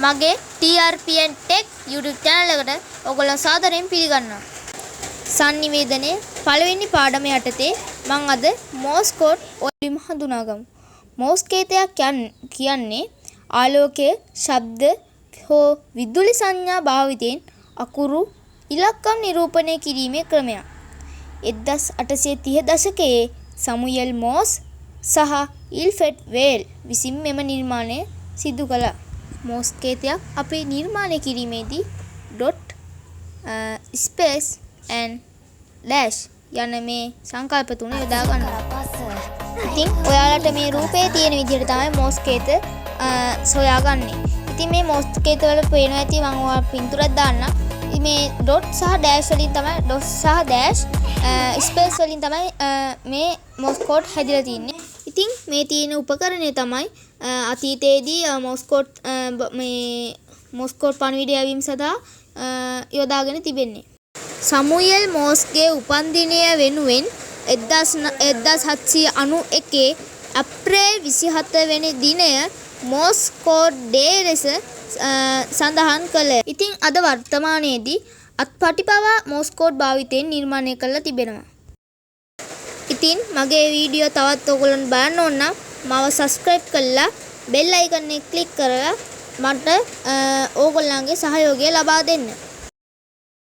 මගේ TRPN Tech YouTube channel එකට ඔයගොල්ලෝ සාදරයෙන් පිළිගන්නවා. sannivedanaye පළවෙනි පාඩම යටතේ මම අද Morse code වලින් හඳුනාගමු. Morse කේතයක් කියන්නේ ආලෝකයේ ශබ්ද හෝ විදුලි සංඥා භාවිතයෙන් අකුරු ඉලක්කම් නිරූපණය කිරීමේ ක්‍රමයක්. 1830 දශකයේ සමුයෙල් මෝස් සහ ඉල්ෆ්‍රෙඩ් වේල් විසින් මෙම නිර්මාණය සිදු කළා. මෝස් කේතයක් අපි නිර්මාණය කිරීමේදී dot space and dash යන මේ සංකල්ප තුන යොදා ගන්නවා. ඉතින් ඔයාලට මේ රූපේ තියෙන විදිහට තමයි මෝස් කේත සොයාගන්නේ. ඉතින් මේ මෝස් කේත වල පේනවා ඇති මම ඔයාලා පින්තූරයක් දාන්නම්. මේ dot සහ dash වලින් තමයි dot සහ dash space වලින් තමයි මේ Morse code හැදිලා තින්නේ. ඉතින් මේ තියෙන උපකරණය තමයි අතීතයේදී Morse code පණිවිඩය යැවීම සඳහා යොදාගෙන තිබෙන්නේ. සමුයෙල් මෝස්ගේ උපන්දිනය වෙනුවෙන් 1791 අප්‍රේල් 27 වෙනි දිනය Morse code day ලෙස සඳහන් කළේ. ඉතින් අද වර්තමානයේදී අත්පටි පවා Morse code භාවිතයෙන් නිර්මාණය කරලා තිබෙනවා. ඉතින් මගේ වීඩියෝ තවත් ඔයගොල්ලන්ට බලන්න ඕන නම් මාව subscribe කරලා bell icon එක click කරලා මට ඕගොල්ලන්ගේ සහයෝගය ලබා දෙන්න.